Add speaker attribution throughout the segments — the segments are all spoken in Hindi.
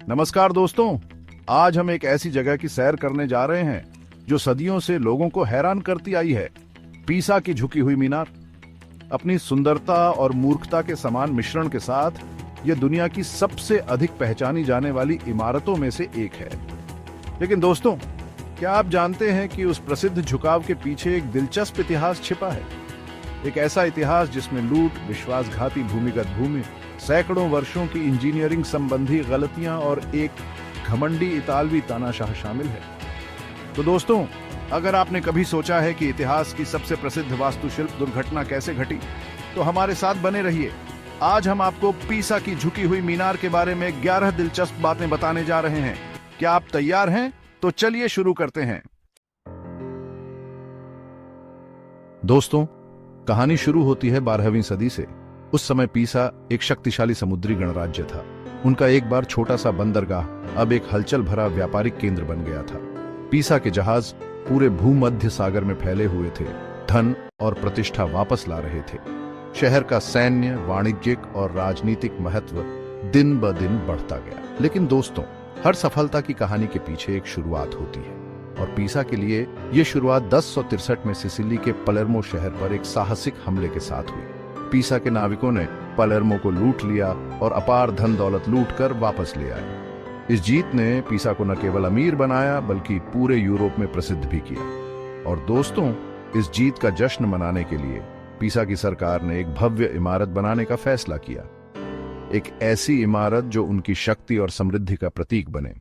Speaker 1: नमस्कार दोस्तों, आज हम एक ऐसी जगह की सैर करने जा रहे हैं जो सदियों से लोगों को हैरान करती आई है। पीसा की झुकी हुई मीनार अपनी सुंदरता और मूर्खता के समान मिश्रण के साथ यह दुनिया की सबसे अधिक पहचानी जाने वाली इमारतों में से एक है। लेकिन दोस्तों, क्या आप जानते हैं कि उस प्रसिद्ध झुकाव के पीछे एक दिलचस्प इतिहास छिपा है? एक ऐसा इतिहास जिसमें लूट, विश्वासघाती भूमिगत भूमि, सैकड़ों वर्षों की इंजीनियरिंग संबंधी गलतियां और एक घमंडी इतालवी तानाशाह शामिल है। तो दोस्तों, अगर आपने कभी सोचा है कि इतिहास की सबसे प्रसिद्ध वास्तुशिल्प दुर्घटना कैसे घटी, तो हमारे साथ बने रहिए। आज हम आपको पीसा की झुकी हुई मीनार के बारे में 11 दिलचस्प बातें बताने जा रहे हैं। क्या आप तैयार हैं? तो चलिए शुरू करते हैं। दोस्तों, कहानी शुरू होती है 12वीं सदी से। उस समय पीसा एक शक्तिशाली समुद्री गणराज्य था। उनका एक बार छोटा सा बंदरगाह अब एक हलचल भरा व्यापारिक केंद्र बन गया था। पीसा के जहाज पूरे भूमध्य सागर में फैले हुए थे, धन और प्रतिष्ठा वापस ला रहे थे। शहर का सैन्य, वाणिज्यिक और राजनीतिक महत्व दिन ब दिन बढ़ता गया। लेकिन दोस्तों, हर सफलता की कहानी के पीछे एक शुरुआत होती है, और पीसा के लिए यह शुरुआत 1063 में सिसिली के पलेर्मो शहर पर एक साहसिक हमले के साथ हुई। पीसा के नाविकों ने पलेर्मो को लूट लिया और अपार धन दौलत लूटकर वापस ले आए। इस जीत ने पीसा को न केवल अमीर बनाया बल्कि पूरे यूरोप में प्रसिद्ध भी किया। और दोस्तों, इस जीत का जश्न मनाने के लिए पीसा की सरकार ने एक भव्य इमारत बनाने का फैसला किया। एक ऐसी इमारत जो उनकी शक्ति और समृद्धि का प्रतीक बने।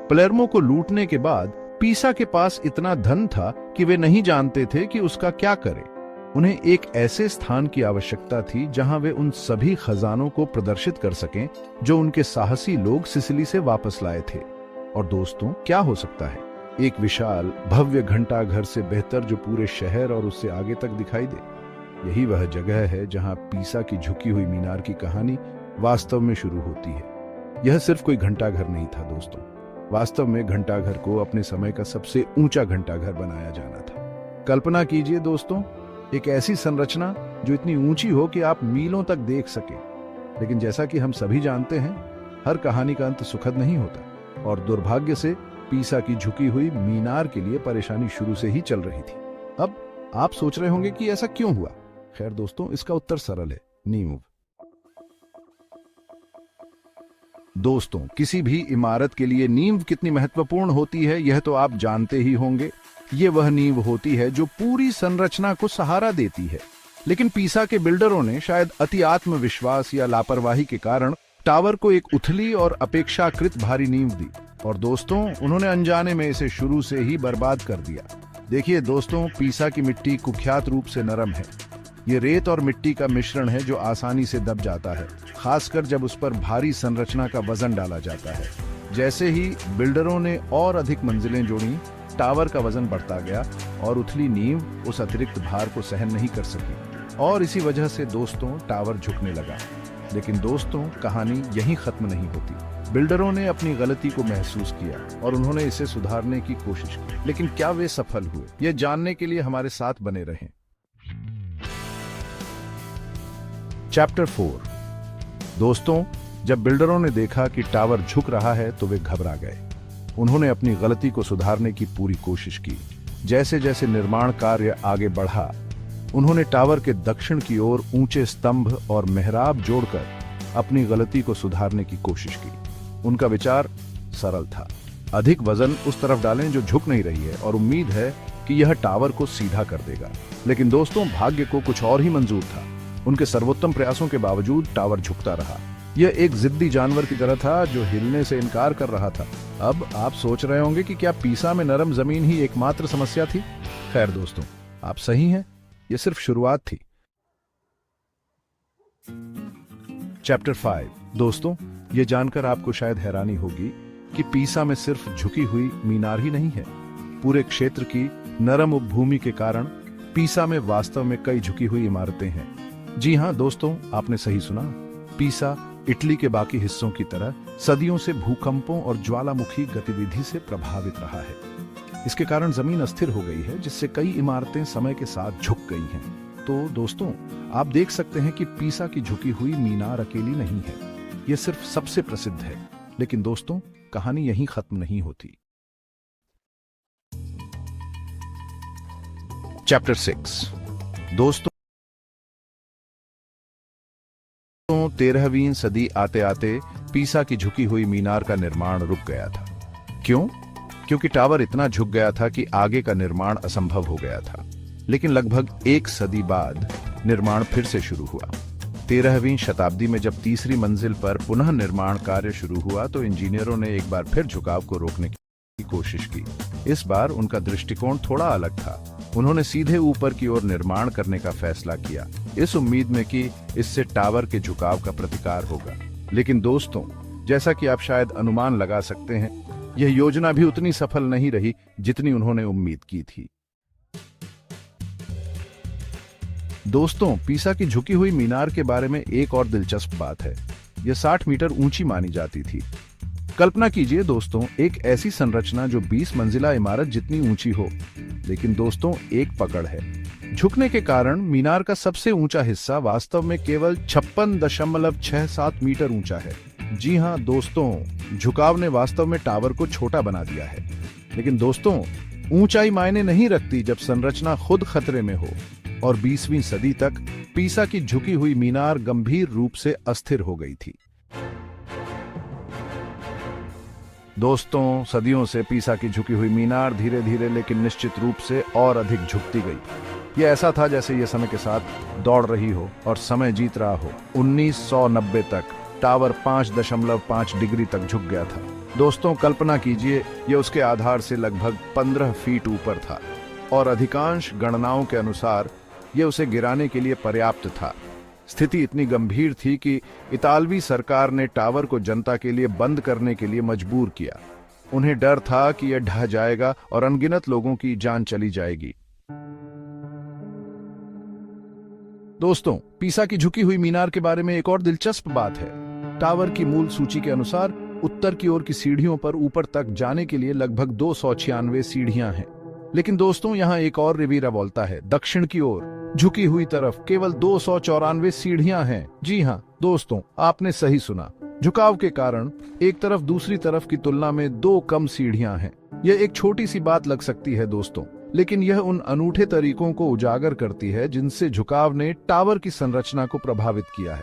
Speaker 1: पलेर्मो को लूटने के बाद पीसा के पास इतना धन था कि वे नहीं जानते थे कि उसका क्या करें। उन्हें एक ऐसे स्थान की आवश्यकता थी जहां वे उन सभी खजानों को प्रदर्शित कर सकें जो उनके साहसी लोग सिसिली से वापस लाए थे। और दोस्तों, क्या हो सकता है? एक विशाल भव्य घंटाघर से बेहतर जो पूरे शहर और उससे आगे तक दिखाई दे। यही वह जगह है जहां पीसा की झुकी हुई मीनार की कहानी वास्तव में शुरू होती है। यह सिर्फ कोई घंटाघर नहीं था दोस्तों। वास्तव में घंटाघर को अपने समय का सबसे ऊंचा घंटाघर बनाया जाना था। कल्पना कीजिए दोस्तों, एक ऐसी संरचना जो इतनी ऊंची हो कि आप मीलों तक देख सके। लेकिन जैसा कि हम सभी जानते हैं, हर कहानी का अंत सुखद नहीं होता, और दुर्भाग्य से पीसा की झुकी हुई मीनार के लिए परेशानी शुरू से ही चल रही थी। अब आप सोच रहे होंगे कि ऐसा क्यों हुआ? खैर दोस्तों, इसका उत्तर सरल है, नींव। दोस्तों, किसी भी इमारत के लिए नींव कितनी महत्वपूर्ण होती है, यह तो आप जानते ही होंगे। ये वह नींव होती है जो पूरी संरचना को सहारा देती है। लेकिन पीसा के बिल्डरों ने शायद अति आत्मविश्वास या लापरवाही के कारण टावर को एक उथली और अपेक्षाकृत भारी नींव दी, और दोस्तों, उन्होंने अनजाने में इसे शुरू से ही बर्बाद कर दिया। देखिए दोस्तों, पीसा की मिट्टी कुख्यात रूप से नरम है। ये रेत और मिट्टी का मिश्रण है जो आसानी से दब जाता है, खासकर जब उस पर भारी संरचना का वजन डाला जाता है। जैसे ही बिल्डरों ने और अधिक मंजिलें जोड़ी, टावर का वजन बढ़ता गया और उथली नींव उस अतिरिक्त भार को सहन नहीं कर सकी, और इसी वजह से दोस्तों टावर झुकने लगा। लेकिन दोस्तों, कहानी यहीं खत्म नहीं होती। बिल्डरों ने अपनी गलती को महसूस किया और उन्होंने इसे सुधारने की कोशिश की। लेकिन क्या वे सफल हुए? यह जानने के लिए हमारे साथ बने रहें। चैप्टर 4। दोस्तों, जब बिल्डरों ने देखा कि टावर झुक रहा है तो वे घबरा गए। उन्होंने अपनी गलती को सुधारने की पूरी कोशिश की। जैसे जैसे निर्माण कार्य आगे बढ़ा, उन्होंने टावर के दक्षिण की ओर ऊंचे स्तंभ और मेहराब जोड़कर अपनी गलती को सुधारने की कोशिश की। उनका विचार सरल था, अधिक वजन उस तरफ डालें जो झुक नहीं रही है, और उम्मीद है कि यह टावर को सीधा कर देगा। लेकिन दोस्तों, भाग्य को कुछ और ही मंजूर था। उनके सर्वोत्तम प्रयासों के बावजूद टावर झुकता रहा। यह एक जिद्दी जानवर की तरह था जो हिलने से इनकार कर रहा था। अब आप सोच रहे होंगे कि क्या पीसा में नरम जमीन ही एकमात्र समस्या थी? खैर दोस्तों, आप सही हैं, यह सिर्फ शुरुआत थी। चैप्टर 5। दोस्तों, यह जानकर आपको शायद हैरानी होगी कि पीसा में सिर्फ झुकी हुई मीनार ही नहीं है। पूरे क्षेत्र की नरम उपभूमि के कारण पीसा में वास्तव में कई झुकी हुई इमारतें हैं। जी हां दोस्तों, आपने सही सुना। पीसा इटली के बाकी हिस्सों की तरह सदियों से भूकंपों और ज्वालामुखी गतिविधि से प्रभावित रहा है। इसके कारण जमीन अस्थिर हो गई है, जिससे कई इमारतें समय के साथ झुक गई हैं। तो दोस्तों, आप देख सकते हैं कि पीसा की झुकी हुई मीनार अकेली नहीं है, यह सिर्फ सबसे प्रसिद्ध है। लेकिन दोस्तों, कहानी यहीं खत्म नहीं होती। चैप्टर 6। दोस्तों, 13वीं सदी आते आते पीसा की झुकी हुई मीनार का निर्माण रुक गया था। क्यों? क्योंकि टावर इतना झुक गया था कि आगे का निर्माण असंभव हो गया था। लेकिन लगभग एक सदी बाद निर्माण फिर से शुरू हुआ। 13वीं शताब्दी में जब तीसरी मंजिल पर पुनः निर्माण कार्य शुरू हुआ तो इंजीनियरों ने एक बार फिर झुकाव को रोकने की कोशिश की। इस बार उनका दृष्टिकोण थोड़ा अलग था। उन्होंने सीधे ऊपर की ओर निर्माण करने का फैसला किया, इस उम्मीद में कि इससे टावर के झुकाव का प्रतिकार होगा। लेकिन दोस्तों, जैसा कि आप शायद अनुमान लगा सकते हैं, यह योजना भी उतनी सफल नहीं रही जितनी उन्होंने उम्मीद की थी। दोस्तों, पीसा की झुकी हुई मीनार के बारे में एक और दिलचस्प बात है। यह 60 मीटर ऊंची मानी जाती थी। कल्पना कीजिए दोस्तों, एक ऐसी संरचना जो 20 मंजिला इमारत जितनी ऊंची हो। लेकिन दोस्तों, एक पकड़ है। झुकने के कारण मीनार का सबसे ऊंचा हिस्सा वास्तव में केवल 56.67 मीटर ऊंचा है। जी हां दोस्तों, झुकाव ने वास्तव में टावर को छोटा बना दिया है। लेकिन दोस्तों, ऊंचाई मायने नहीं रखती जब संरचना खुद खतरे में हो। और 20वीं सदी तक पीसा की झुकी हुई मीनार गंभीर रूप से अस्थिर हो गई थी। दोस्तों, सदियों से पीसा की झुकी हुई मीनार धीरे धीरे लेकिन निश्चित रूप से और अधिक झुकती गई। यह ऐसा था जैसे यह समय के साथ दौड़ रही हो और समय जीत रहा हो। 1990 तक टावर 5.5 डिग्री तक झुक गया था। दोस्तों, कल्पना कीजिए, यह उसके आधार से लगभग 15 फीट ऊपर था और अधिकांश गणनाओं के अनुसार यह उसे गिराने के लिए पर्याप्त था। स्थिति इतनी गंभीर थी कि इतालवी सरकार ने टावर को जनता के लिए बंद करने के लिए मजबूर किया। उन्हें डर था कि यह ढह जाएगा और अनगिनत लोगों की जान चली जाएगी। दोस्तों, पीसा की झुकी हुई मीनार के बारे में एक और दिलचस्प बात है। टावर की मूल सूची के अनुसार उत्तर की ओर की सीढ़ियों पर ऊपर तक जाने के लिए लगभग 296 सीढ़ियां हैं। लेकिन दोस्तों, यहां एक और रिवीरा बोलता है। दक्षिण की ओर झुकी हुई तरफ केवल 294 सीढ़ियां हैं। जी हां दोस्तों, आपने सही सुना। झुकाव के कारण एक तरफ दूसरी तरफ की तुलना में 2 कम सीढ़ियां हैं। यह एक छोटी सी बात लग सकती है दोस्तों, लेकिन यह उन अनूठे तरीकों को उजागर करती है जिनसे झुकाव ने टावर की संरचना को प्रभावित किया है।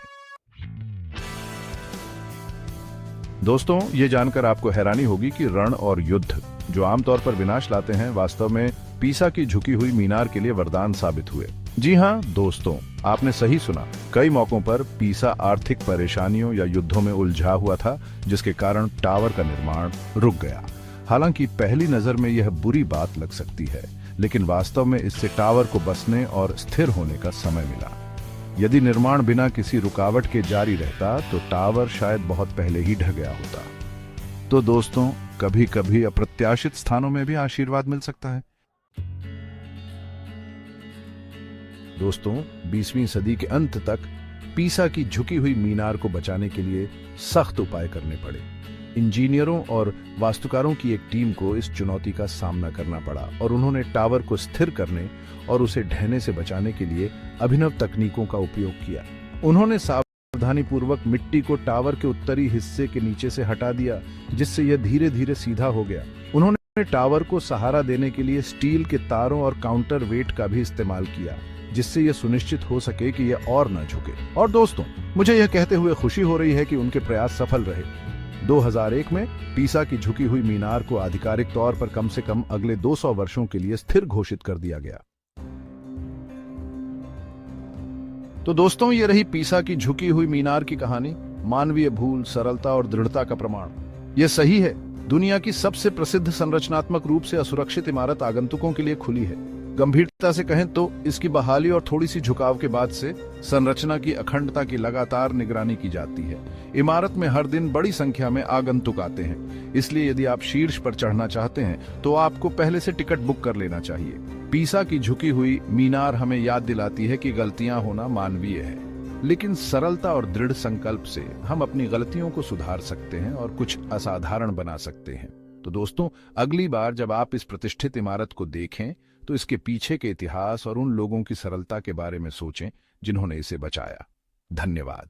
Speaker 1: दोस्तों, ये जानकर आपको हैरानी होगी कि रण और युद्ध, जो आमतौर पर विनाश लाते हैं, वास्तव में पीसा की झुकी हुई मीनार के लिए वरदान साबित हुए। जी हां दोस्तों, आपने सही सुना। कई मौकों पर पीसा आर्थिक परेशानियों या युद्धों में उलझा हुआ था, जिसके कारण टावर का निर्माण रुक गया। हालांकि पहली नजर में यह बुरी बात लग सकती है, लेकिन वास्तव में इससे टावर को बसने और स्थिर होने का समय मिला। यदि निर्माण बिना किसी रुकावट के जारी रहता तो टावर शायद बहुत पहले ही ढह गया होता। तो दोस्तों, कभी कभी अप्रत्याशित स्थानों में भी आशीर्वाद मिल सकता है। दोस्तों, 20वीं सदी के अंत तक पीसा की झुकी हुई मीनार को बचाने के लिए सख्त उपाय करने पड़े। इंजीनियरों और वास्तुकारों की एक टीम को इस चुनौती का सामना करना पड़ा और उन्होंने टावर को स्थिर करने और उसे ढहने से बचाने के लिए अभिनव तकनीकों का उपयोग किया। उन्होंने सावधानीपूर्वक मिट्टी को टावर के उत्तरी हिस्से के नीचे से हटा दिया, जिससे यह धीरे धीरे सीधा हो गया। उन्होंने टावर को सहारा देने के लिए स्टील के तारों और काउंटर वेट का भी इस्तेमाल किया, जिससे यह सुनिश्चित हो सके कि यह और न झुके। और दोस्तों, मुझे यह कहते हुए खुशी हो रही है कि उनके प्रयास सफल रहे। 2001 में पीसा की झुकी हुई मीनार को आधिकारिक तौर पर कम से कम अगले 200 वर्षों के लिए स्थिर घोषित कर दिया गया। तो दोस्तों, ये रही पीसा की झुकी हुई मीनार की कहानी। मानवीय भूल, सरलता और दृढ़ता का प्रमाण। यह सही है, दुनिया की सबसे प्रसिद्ध संरचनात्मक रूप से असुरक्षित इमारत आगंतुकों के लिए खुली है। गंभीरता से कहें तो इसकी बहाली और थोड़ी सी झुकाव के बाद से संरचना की अखंडता की लगातार निगरानी की जाती है। इमारत में हर दिन बड़ी संख्या में आगंतुक आते हैं, इसलिए यदि आप शीर्ष पर चढ़ना चाहते हैं तो आपको पहले से टिकट बुक कर लेना चाहिए। पीसा की झुकी हुई मीनार हमें याद दिलाती है कि गलतियां होना मानवीय है, लेकिन सरलता और दृढ़ संकल्प से हम अपनी गलतियों को सुधार सकते हैं और कुछ असाधारण बना सकते हैं। तो दोस्तों, अगली बार जब आप इस प्रतिष्ठित इमारत को देखें तो इसके पीछे के इतिहास और उन लोगों की सरलता के बारे में सोचें जिन्होंने इसे बचाया। धन्यवाद।